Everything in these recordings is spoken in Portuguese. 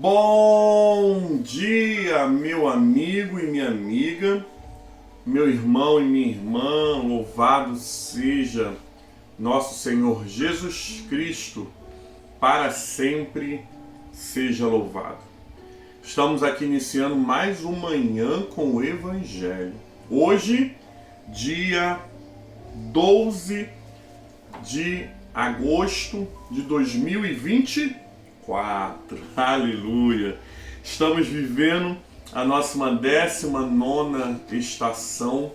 Bom dia, meu amigo e minha amiga, meu irmão e minha irmã, louvado seja nosso Senhor Jesus Cristo, para sempre seja louvado. Estamos aqui iniciando mais uma manhã com o Evangelho. Hoje, dia 12 de agosto de 2024. Aleluia! Estamos vivendo a nossa 19ª estação,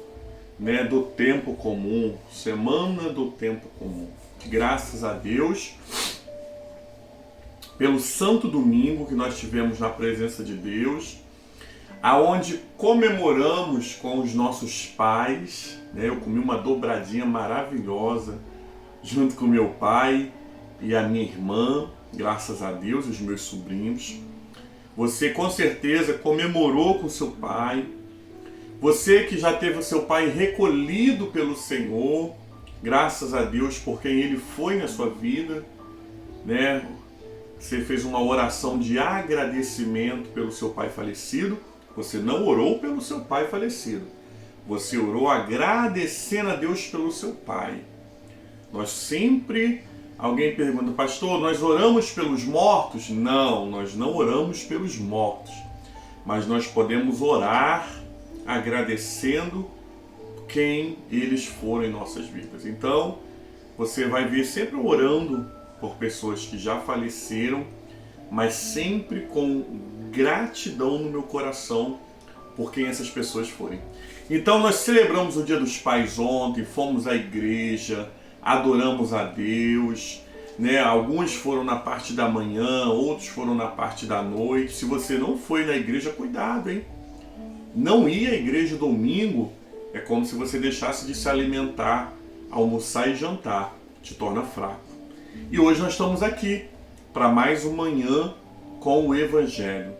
do tempo comum, semana do tempo comum. Graças a Deus pelo Santo Domingo que nós tivemos na presença de Deus, aonde comemoramos com os nossos pais. Eu comi uma dobradinha maravilhosa junto com meu pai e a minha irmã, graças a Deus, os meus sobrinhos. Você com certeza comemorou com seu pai. Você que já teve o seu pai recolhido pelo Senhor, graças a Deus por quem ele foi na sua vida, Você fez uma oração de agradecimento pelo seu pai falecido. Você não orou pelo seu pai falecido. Você orou agradecendo a Deus pelo seu pai. Nós sempre... Alguém pergunta, pastor, nós oramos pelos mortos? Não, nós não oramos pelos mortos. Mas nós podemos orar agradecendo quem eles foram em nossas vidas. Então, você vai ver sempre orando por pessoas que já faleceram, mas sempre com gratidão no meu coração por quem essas pessoas forem. Então, nós celebramos o Dia dos Pais ontem, fomos à igreja, adoramos a Deus, Alguns foram na parte da manhã, outros foram na parte da noite. Se você não foi na igreja, cuidado, hein? Não ir à igreja domingo é como se você deixasse de se alimentar, almoçar e jantar. Te torna fraco. E hoje nós estamos aqui para mais uma manhã com o Evangelho,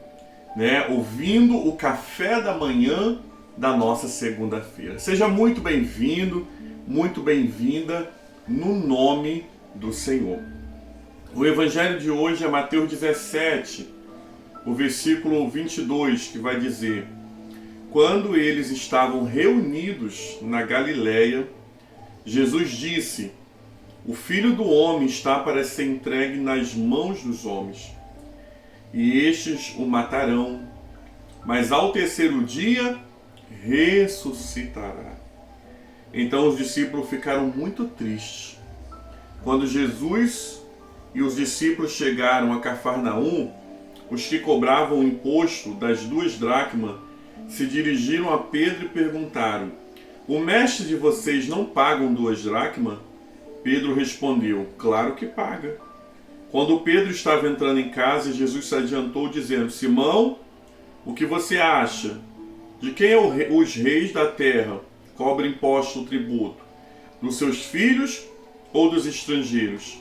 ouvindo o café da manhã da nossa segunda-feira. Seja muito bem-vindo, muito bem-vinda, no nome do Senhor. O Evangelho de hoje é Mateus 17, o versículo 22, que vai dizer: quando eles estavam reunidos na Galileia, Jesus disse: o Filho do Homem está para ser entregue nas mãos dos homens, e estes o matarão, mas ao terceiro dia ressuscitará. Então os discípulos ficaram muito tristes. Quando Jesus e os discípulos chegaram a Cafarnaum, os que cobravam o imposto das 2 dracmas se dirigiram a Pedro e perguntaram: o mestre de vocês não pagam 2 dracmas? Pedro respondeu: claro que paga. Quando Pedro estava entrando em casa, Jesus se adiantou dizendo: Simão, o que você acha? De quem os reis da terra cobrem imposto ou tributo? Dos seus filhos ou dos estrangeiros?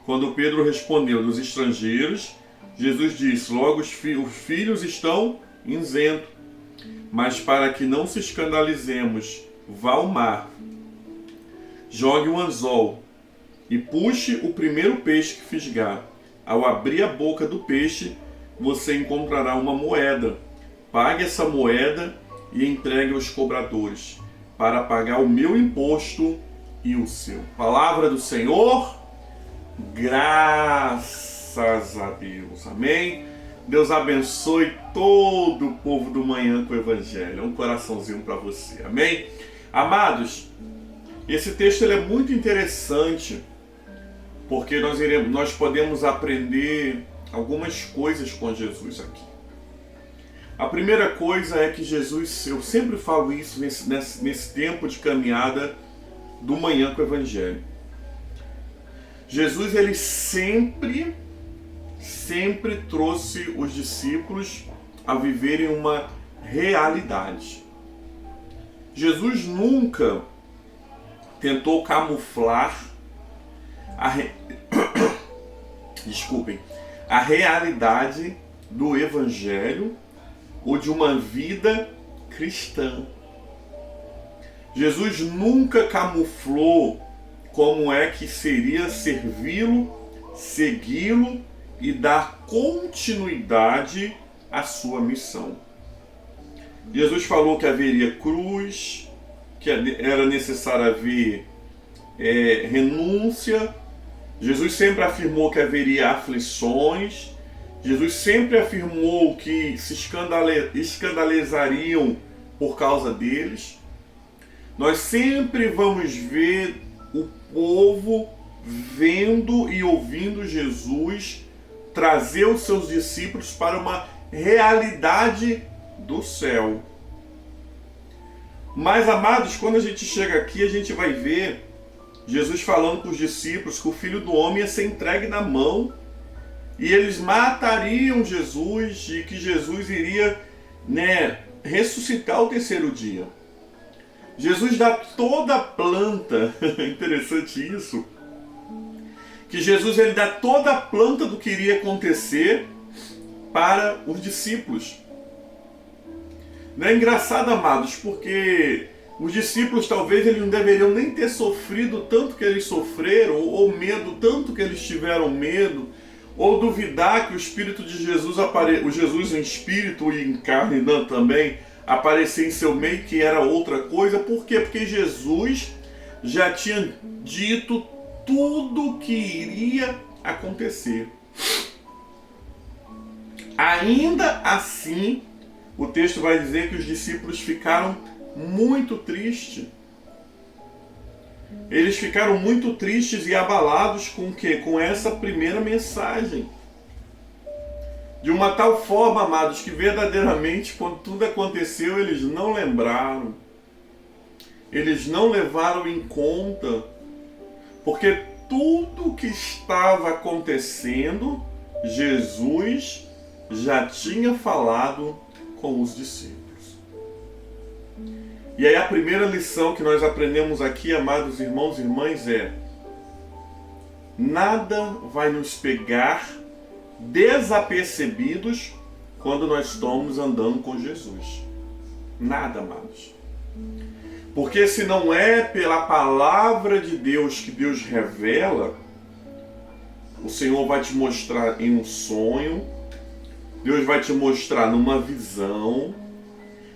Quando Pedro respondeu: dos estrangeiros, Jesus disse: logo os filhos estão isentos. Mas para que não se escandalizemos, vá ao mar, jogue um anzol e puxe o primeiro peixe que fisgar. Ao abrir a boca do peixe, você encontrará uma moeda. Pague essa moeda e entregue aos cobradores, para pagar o meu imposto e o seu. Palavra do Senhor, graças a Deus. Amém? Deus abençoe todo o povo do Manhã com o Evangelho. Um coraçãozinho para você. Amém? Amados, esse texto ele é muito interessante, porque nós podemos aprender algumas coisas com Jesus aqui. A primeira coisa é que Jesus, eu sempre falo isso nesse tempo de caminhada do Manhã com o Evangelho. Jesus, ele sempre trouxe os discípulos a viverem uma realidade. Jesus nunca tentou camuflar a realidade do Evangelho ou de uma vida cristã. Jesus nunca camuflou como é que seria servi-lo, segui-lo e dar continuidade à sua missão. Jesus falou que haveria cruz, que era necessário haver renúncia. Jesus sempre afirmou que haveria aflições. Jesus sempre afirmou que se escandalizariam por causa deles. Nós sempre vamos ver o povo vendo e ouvindo Jesus trazer os seus discípulos para uma realidade do céu. Mas, amados, quando a gente chega aqui, a gente vai ver Jesus falando para os discípulos que o Filho do Homem ia ser entregue na mão e eles matariam Jesus e que Jesus iria, ressuscitar ao terceiro dia. Jesus dá toda a planta, interessante isso, que Jesus ele dá toda a planta do que iria acontecer para os discípulos. Não é engraçado, amados, porque os discípulos talvez eles não deveriam nem ter sofrido tanto que eles sofreram, ou medo tanto que eles tiveram medo, ou duvidar que o Espírito de Jesus, o Jesus em espírito e em carne também, aparecer em seu meio, que era outra coisa. Por quê? Porque Jesus já tinha dito tudo que iria acontecer. Ainda assim, o texto vai dizer que os discípulos ficaram muito tristes. Eles ficaram muito tristes e abalados com o quê? Com essa primeira mensagem. De uma tal forma, amados, que verdadeiramente, quando tudo aconteceu, eles não lembraram. Eles não levaram em conta. Porque tudo que estava acontecendo, Jesus já tinha falado com os discípulos. E aí a primeira lição que nós aprendemos aqui, amados irmãos e irmãs, é: nada vai nos pegar desapercebidos quando nós estamos andando com Jesus. Nada, amados. Porque se não é pela palavra de Deus que Deus revela, o Senhor vai te mostrar em um sonho, Deus vai te mostrar numa visão,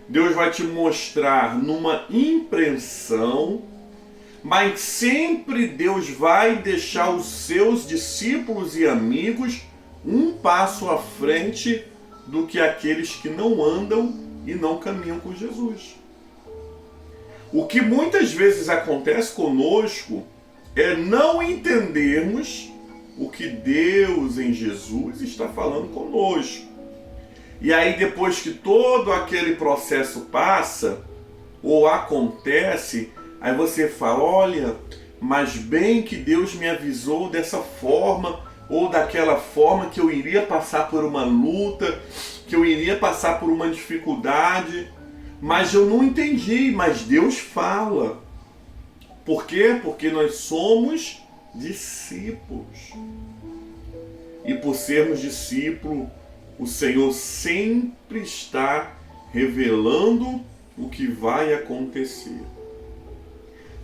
Deus vai te mostrar numa impressão, mas sempre Deus vai deixar os seus discípulos e amigos um passo à frente do que aqueles que não andam e não caminham com Jesus. O que muitas vezes acontece conosco é não entendermos o que Deus em Jesus está falando conosco. E aí depois que todo aquele processo passa, ou acontece, aí você fala: olha, mas bem que Deus me avisou dessa forma, ou daquela forma, que eu iria passar por uma luta, que eu iria passar por uma dificuldade, mas eu não entendi, mas Deus fala. Por quê? Porque nós somos discípulos. E por sermos discípulos, o Senhor sempre está revelando o que vai acontecer.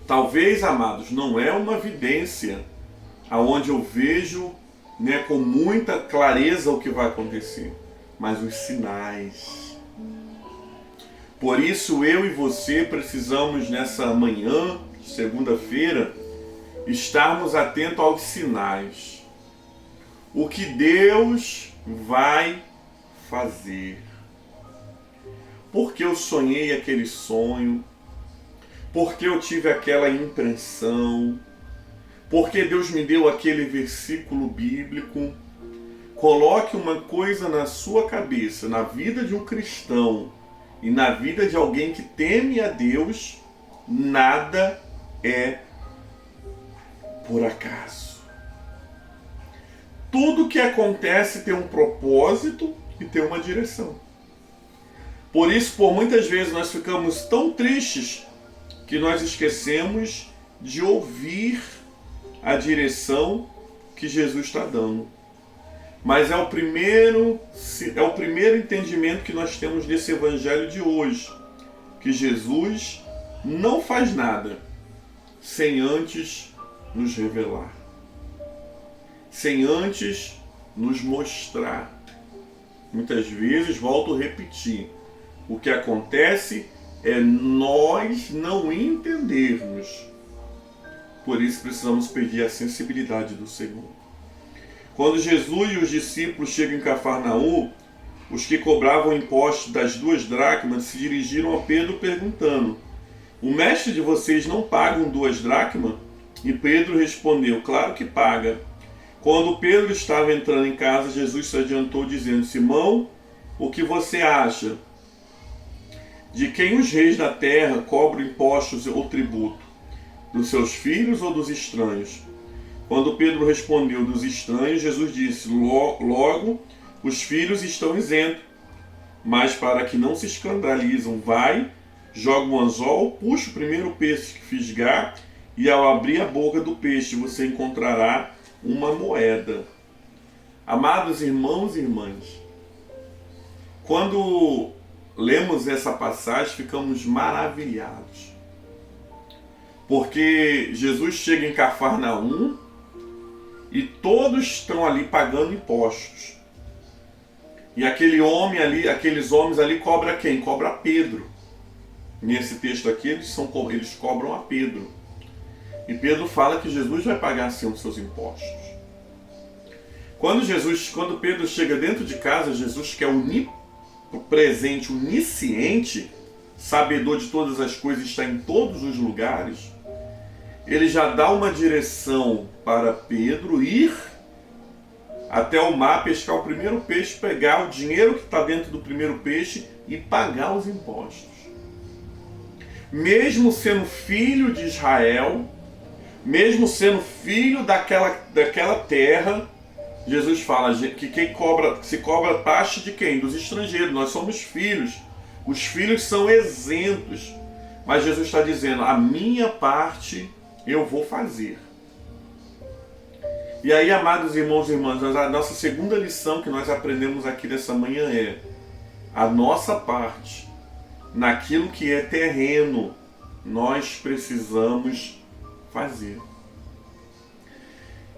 Talvez, amados, não é uma vidência aonde eu vejo com muita clareza o que vai acontecer, mas os sinais. Por isso eu e você precisamos nessa manhã, segunda-feira, estarmos atentos aos sinais. O que Deus vai fazer. Porque eu sonhei aquele sonho, porque eu tive aquela impressão, porque Deus me deu aquele versículo bíblico. Coloque uma coisa na sua cabeça, na vida de um cristão e na vida de alguém que teme a Deus: nada é por acaso. Tudo que acontece tem um propósito e tem uma direção. Por isso, por muitas vezes nós ficamos tão tristes que nós esquecemos de ouvir a direção que Jesus está dando. Mas é o primeiro entendimento que nós temos desse evangelho de hoje, que Jesus não faz nada sem antes nos revelar, sem antes nos mostrar. Muitas vezes, volto a repetir, o que acontece é nós não entendermos. Por isso precisamos pedir a sensibilidade do Senhor. Quando Jesus e os discípulos chegam em Cafarnaum, os que cobravam impostos das 2 dracmas se dirigiram a Pedro perguntando: o mestre de vocês não paga 2 dracmas? E Pedro respondeu: claro que paga. Quando Pedro estava entrando em casa, Jesus se adiantou dizendo: Simão, o que você acha? De quem os reis da terra cobram impostos ou tributo? Dos seus filhos ou dos estranhos? Quando Pedro respondeu: dos estranhos, Jesus disse: logo, os filhos estão isentos. Mas para que não se escandalizam, vai, joga um anzol, puxa o primeiro peixe que fisgar, e ao abrir a boca do peixe você encontrará uma moeda. Amados irmãos e irmãs, quando lemos essa passagem, ficamos maravilhados. Porque Jesus chega em Cafarnaum e todos estão ali pagando impostos. E aqueles homens ali cobram quem? Cobra Pedro. Nesse texto aqui eles cobram a Pedro. E Pedro fala que Jesus vai pagar sim os seus impostos. Quando Pedro chega dentro de casa, Jesus, que é onipresente, onisciente, sabedor de todas as coisas, está em todos os lugares, ele já dá uma direção para Pedro ir até o mar, pescar o primeiro peixe, pegar o dinheiro que está dentro do primeiro peixe e pagar os impostos. Mesmo sendo filho de Israel, mesmo sendo filho daquela terra, Jesus fala que se cobra taxa de quem? Dos estrangeiros. Nós somos filhos. Os filhos são isentos. Mas Jesus está dizendo: a minha parte eu vou fazer. E aí, amados irmãos e irmãs, a nossa segunda lição que nós aprendemos aqui nessa manhã é: a nossa parte, naquilo que é terreno, nós precisamos fazer.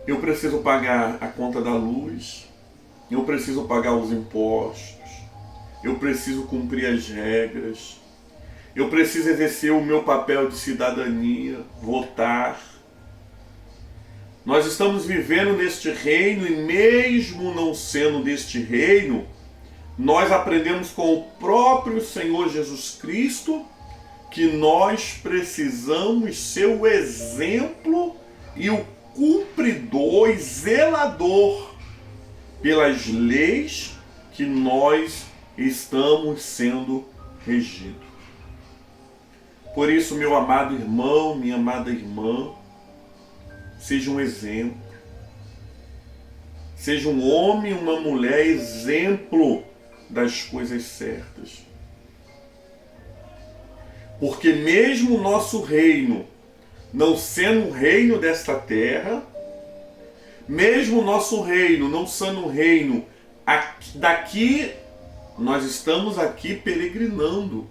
Eu preciso pagar a conta da luz, eu preciso pagar os impostos, eu preciso cumprir as regras, eu preciso exercer o meu papel de cidadania, votar. Nós estamos vivendo neste reino e mesmo não sendo deste reino, nós aprendemos com o próprio Senhor Jesus Cristo que nós precisamos ser o exemplo e o cumpridor e zelador pelas leis que nós estamos sendo regidos. Por isso, meu amado irmão, minha amada irmã, seja um exemplo. Seja um homem, uma mulher exemplo das coisas certas. Porque mesmo o nosso reino não sendo um reino desta terra, mesmo o nosso reino não sendo um reino daqui, nós estamos aqui peregrinando.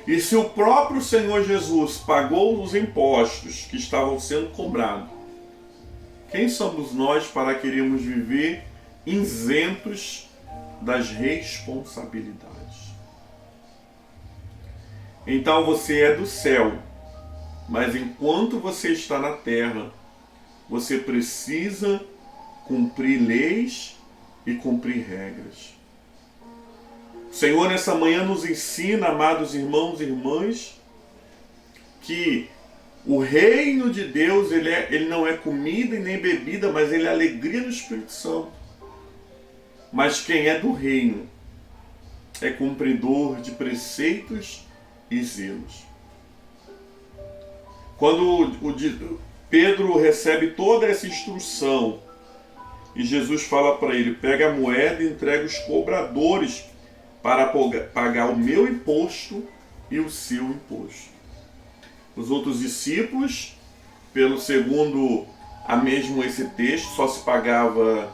E se o próprio Senhor Jesus pagou os impostos que estavam sendo cobrados, quem somos nós para querermos viver isentos das responsabilidades? Então você é do céu, mas enquanto você está na terra, você precisa cumprir leis e cumprir regras. O Senhor nessa manhã nos ensina, amados irmãos e irmãs, que o reino de Deus ele não é comida e nem bebida, mas ele é alegria no Espírito Santo. Mas quem é do reino é cumpridor de preceitos e zelos. Quando Pedro recebe toda essa instrução e Jesus fala para ele: pega a moeda e entrega os cobradores para pagar o meu imposto e o seu imposto. Os outros discípulos, segundo mesmo esse texto, só se pagava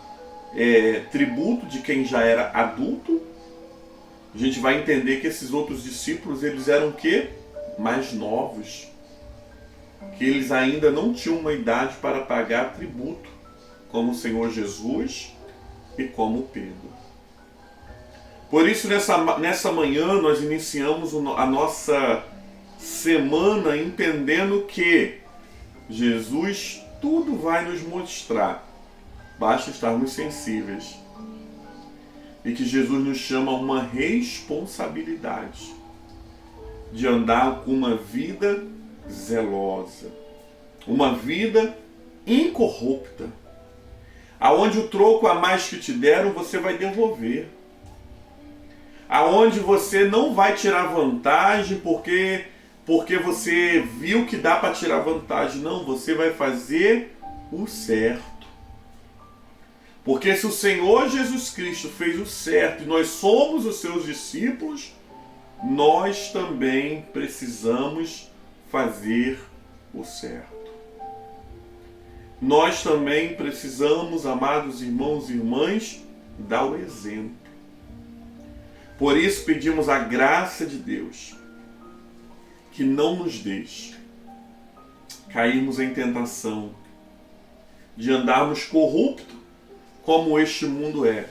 tributo de quem já era adulto. A gente vai entender que esses outros discípulos, eles eram o quê? Mais novos. Que eles ainda não tinham uma idade para pagar tributo. como o Senhor Jesus e como Pedro. Por isso, nessa manhã, nós iniciamos a nossa semana entendendo que Jesus tudo vai nos mostrar, basta estarmos sensíveis. E que Jesus nos chama a uma responsabilidade de andar com uma vida zelosa, uma vida incorrupta, aonde o troco a mais que te deram você vai devolver, aonde você não vai tirar vantagem porque você viu que dá para tirar vantagem. Não, você vai fazer o certo. Porque se o Senhor Jesus Cristo fez o certo e nós somos os seus discípulos, nós também precisamos fazer o certo. Nós também precisamos, amados irmãos e irmãs, dar o exemplo. Por isso pedimos a graça de Deus que não nos deixe cairmos em tentação de andarmos corruptos como este mundo é,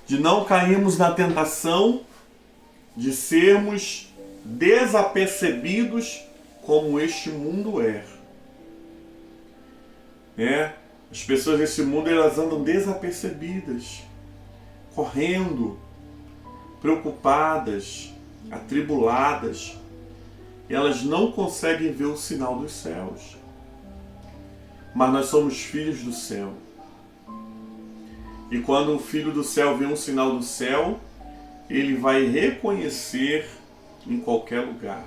de não cairmos na tentação de sermos desapercebidos como este mundo é. As pessoas desse mundo, elas andam desapercebidas, correndo, preocupadas, atribuladas, e elas não conseguem ver o sinal dos céus. Mas nós somos filhos do céu. E quando o filho do céu vê um sinal do céu, ele vai reconhecer em qualquer lugar.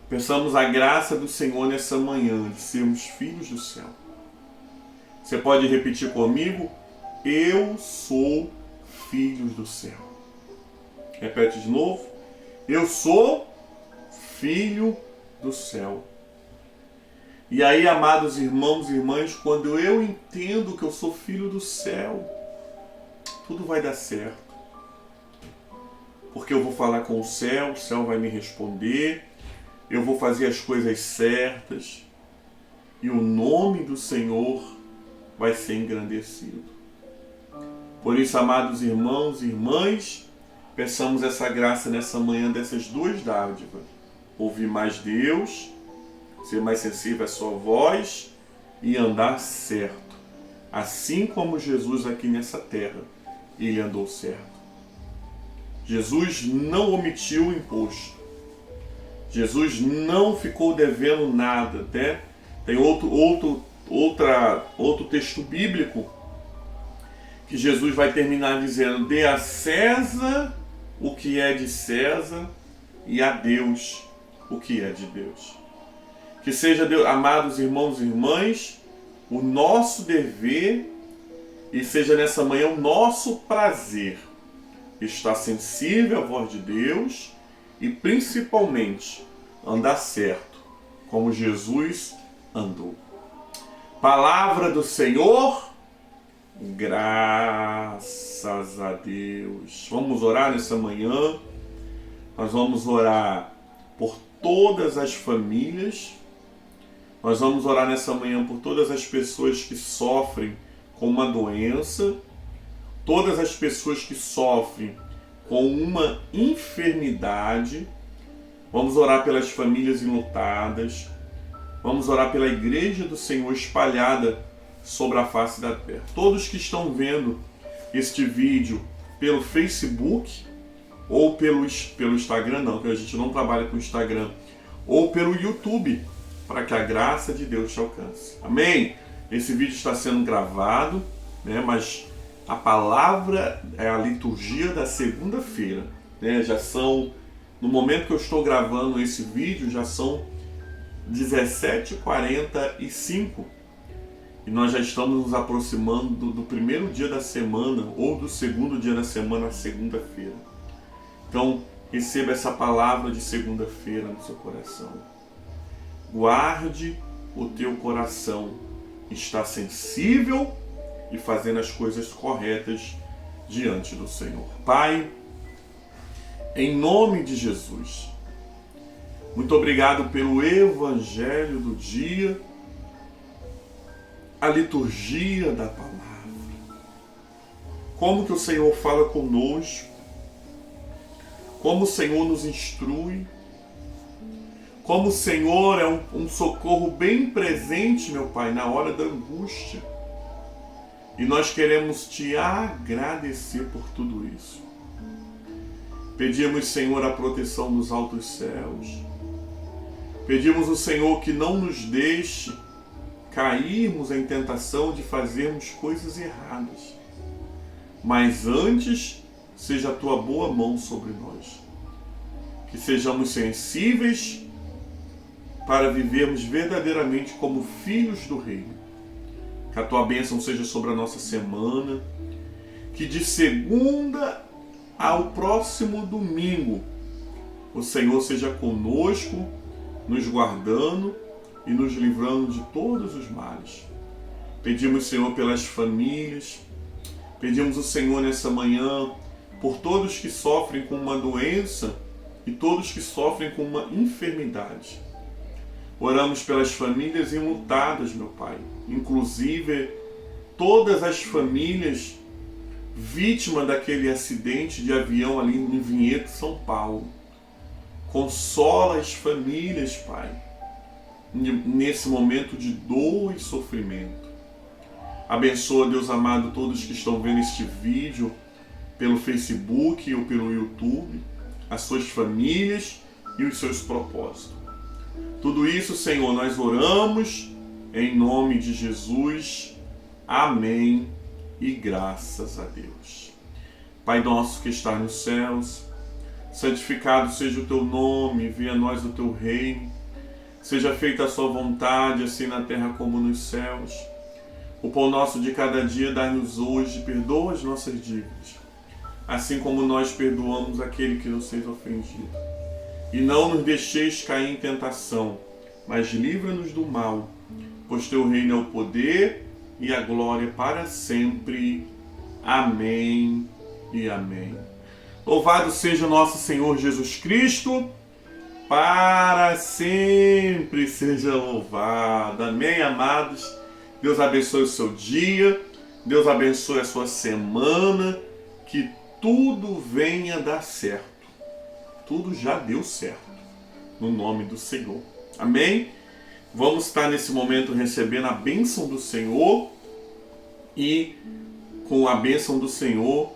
Peçamos a graça do Senhor nessa manhã de sermos filhos do céu. Você pode repetir comigo? Eu sou filho do céu. Repete de novo. Eu sou filho do céu. E aí, amados irmãos e irmãs, quando eu entendo que eu sou filho do céu, tudo vai dar certo. Porque eu vou falar com o céu vai me responder, eu vou fazer as coisas certas, e o nome do Senhor vai ser engrandecido. Por isso, amados irmãos e irmãs, peçamos essa graça nessa manhã dessas duas dádivas. Ouvir mais Deus, ser mais sensível à sua voz e andar certo. Assim como Jesus aqui nessa terra, ele andou certo. Jesus não omitiu o imposto. Jesus não ficou devendo nada. Até tem outro texto bíblico que Jesus vai terminar dizendo: dê a César o que é de César e a Deus o que é de Deus. Que seja, amados irmãos e irmãs, o nosso dever e seja nessa manhã o nosso prazer estar sensível à voz de Deus e principalmente andar certo, como Jesus andou. Palavra do Senhor, graças a Deus. Vamos orar nessa manhã. Nós vamos orar por todas as famílias. Nós vamos orar nessa manhã por todas as pessoas que sofrem com uma doença, todas as pessoas que sofrem com uma enfermidade. Vamos orar pelas famílias enlutadas. Vamos orar pela Igreja do Senhor espalhada sobre a face da terra. Todos que estão vendo este vídeo pelo Facebook ou pelo Instagram, não, porque a gente não trabalha com Instagram, ou pelo YouTube, para que a graça de Deus te alcance. Amém? Esse vídeo está sendo gravado, mas a palavra é a liturgia da segunda-feira. Já são, no momento que eu estou gravando esse vídeo, já são 17h45. E nós já estamos nos aproximando do primeiro dia da semana, ou do segundo dia da semana, a segunda-feira. Então, receba essa palavra de segunda-feira no seu coração. Guarde o teu coração, está sensível e fazendo as coisas corretas diante do Senhor. Pai, em nome de Jesus, muito obrigado pelo Evangelho do dia. a liturgia da palavra. Como que o Senhor fala conosco, como o Senhor nos instrui, como o Senhor é um socorro bem presente, meu Pai, na hora da angústia. E nós queremos te agradecer por tudo isso. Pedimos, Senhor, a proteção dos altos céus. Pedimos ao Senhor que não nos deixe cairmos em tentação de fazermos coisas erradas. Mas antes, seja a tua boa mão sobre nós. Que sejamos sensíveis para vivermos verdadeiramente como filhos do Reino. Que a tua bênção seja sobre a nossa semana. Que de segunda ao próximo domingo o Senhor seja conosco, nos guardando e nos livrando de todos os males. Pedimos, Senhor, pelas famílias. Pedimos ao Senhor nessa manhã por todos que sofrem com uma doença e todos que sofrem com uma enfermidade. Oramos pelas famílias enlutadas, meu Pai, inclusive todas as famílias vítimas daquele acidente de avião ali em Vinhedo, São Paulo. Consola as famílias, Pai, nesse momento de dor e sofrimento. Abençoa, Deus amado, todos que estão vendo este vídeo pelo Facebook ou pelo YouTube, as suas famílias e os seus propósitos. Tudo isso, Senhor, nós oramos em nome de Jesus. Amém e graças a Deus. Pai nosso que está nos céus, santificado seja o teu nome, venha a nós o teu reino. Seja feita a sua vontade, assim na terra como nos céus. O pão nosso de cada dia dai-nos hoje, perdoa as nossas dívidas, assim como nós perdoamos aquele que nos fez ofendido. E não nos deixeis cair em tentação, mas livra-nos do mal, pois teu reino é o poder e a glória para sempre. Amém e amém. Louvado seja nosso Senhor Jesus Cristo, para sempre seja louvado. Amém, amados? Deus abençoe o seu dia, Deus abençoe a sua semana, que tudo venha dar certo. Tudo já deu certo, no nome do Senhor. Amém? Vamos estar nesse momento recebendo a bênção do Senhor e com a bênção do Senhor,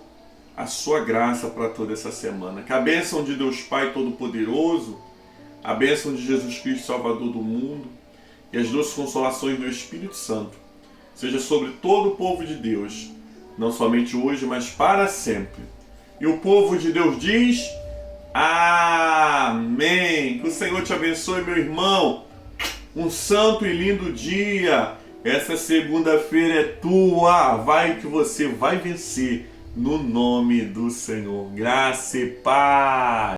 a sua graça para toda essa semana. Que a bênção de Deus Pai Todo-Poderoso, a bênção de Jesus Cristo, Salvador do mundo, e as doces consolações do Espírito Santo seja sobre todo o povo de Deus, não somente hoje, mas para sempre. E o povo de Deus diz: amém. Que o Senhor te abençoe, meu irmão. Um santo e lindo dia. Essa segunda-feira é tua. Vai que você vai vencer no nome do Senhor. Graça e paz.